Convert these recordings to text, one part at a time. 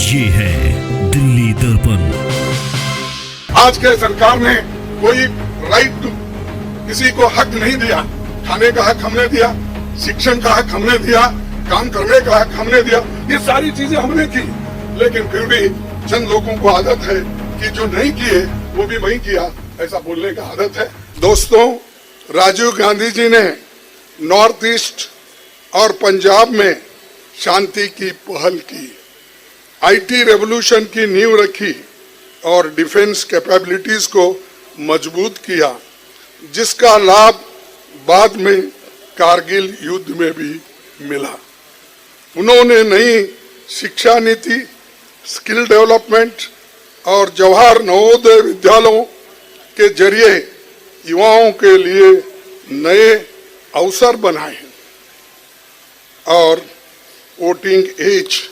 ये है दिल्ली दर्पण। आज के सरकार ने कोई राइट किसी को हक नहीं दिया। खाने का हक हमने दिया, शिक्षण का हक हमने दिया, काम करने का हक हमने दिया। ये सारी चीजें हमने की, लेकिन फिर भी चंद लोगों को आदत है कि जो नहीं किए वो भी वही किया, ऐसा बोलने का आदत है। दोस्तों, राजीव गांधी जी ने नॉर्थ ईस्ट और पंजाब में शांति की पहल की, आईटी रेवोल्यूशन की नींव रखी और डिफेंस कैपेबिलिटीज को मजबूत किया, जिसका लाभ बाद में कारगिल युद्ध में भी मिला। उन्होंने नई शिक्षा नीति, स्किल डेवलपमेंट और जवाहर नवोदय विद्यालयों के जरिए युवाओं के लिए नए अवसर बनाए और वोटिंग एज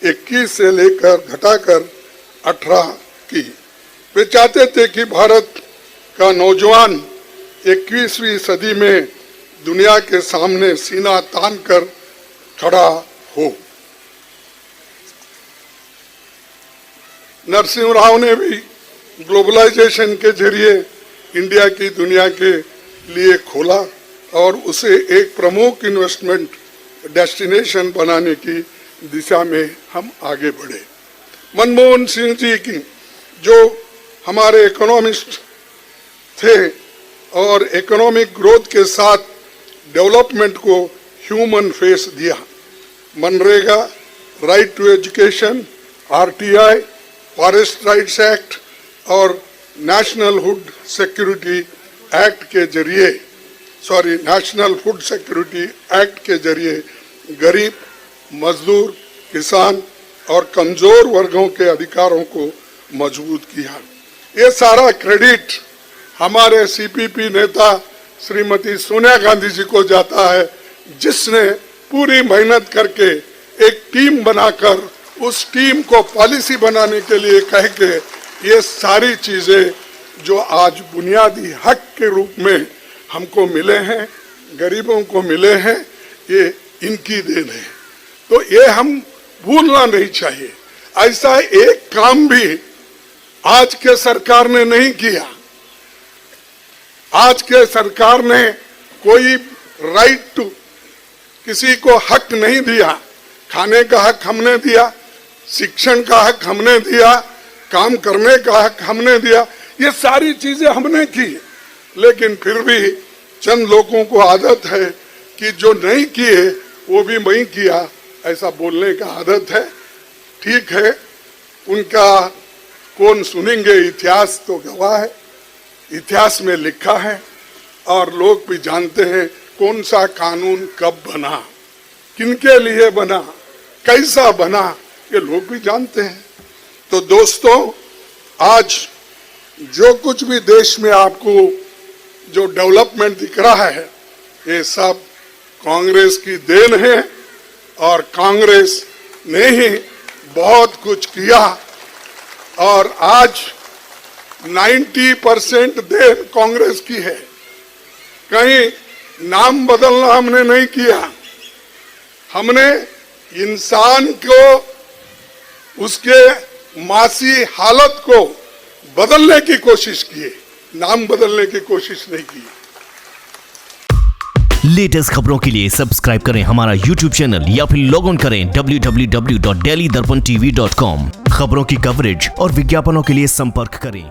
21 से लेकर घटाकर 18 की। वे चाहते थे कि भारत का नौजवान 21वीं सदी में दुनिया के सामने सीना तान कर खड़ा हो। नरसिंह राव ने भी ग्लोबलाइजेशन के जरिए इंडिया की दुनिया के लिए खोला और उसे एक प्रमुख इन्वेस्टमेंट डेस्टिनेशन बनाने की दिशा में हम आगे बढ़े। मनमोहन सिंह जी की जो हमारे इकोनॉमिस्ट थे और इकोनॉमिक ग्रोथ के साथ डेवलपमेंट को ह्यूमन फेस दिया। MNREGA, right to education, RTI, forest rights act और नेशनल फूड सिक्योरिटी एक्ट के जरिए गरीब, मजदूर, किसान और कमजोर वर्गों के अधिकारों को मजबूत किया। ये सारा क्रेडिट हमारे सीपीपी नेता श्रीमती सोनिया गांधी जी को जाता है, जिसने पूरी मेहनत करके एक टीम बनाकर उस टीम को पॉलिसी बनाने के लिए कह के ये सारी चीजें जो आज बुनियादी हक के रूप में हमको मिले हैं, गरीबों को मिले हैं, ये इनकी देन है। तो ये हम भूलना नहीं चाहिए। ऐसा एक काम भी आज के सरकार ने नहीं किया। आज के सरकार ने कोई राइट टू किसी को हक नहीं दिया। खाने का हक हमने दिया, शिक्षण का हक हमने दिया, काम करने का हक हमने दिया। ये सारी चीजें हमने की, लेकिन फिर भी चंद लोगों को आदत है कि जो नहीं किए वो भी वही किया, ऐसा बोलने का आदत है। ठीक है, उनका कौन सुनेंगे, इतिहास तो गवाह है, इतिहास में लिखा है और लोग भी जानते हैं कौन सा कानून कब बना, किनके लिए बना, कैसा बना, ये लोग भी जानते हैं। तो दोस्तों, आज जो कुछ भी देश में आपको जो डेवलपमेंट दिख रहा है, ये सब कांग्रेस की देन है और कांग्रेस ने ही बहुत कुछ किया और आज 90% देन कांग्रेस की है। कहीं नाम बदलना हमने नहीं किया। हमने इंसान को उसके मासी हालत को बदलने की कोशिश की, नाम बदलने की कोशिश नहीं की। लेटेस्ट खबरों के लिए सब्सक्राइब करें हमारा YouTube चैनल या फिर लॉग ऑन करें www.delhidarpantv.com। खबरों की कवरेज और विज्ञापनों के लिए संपर्क करें।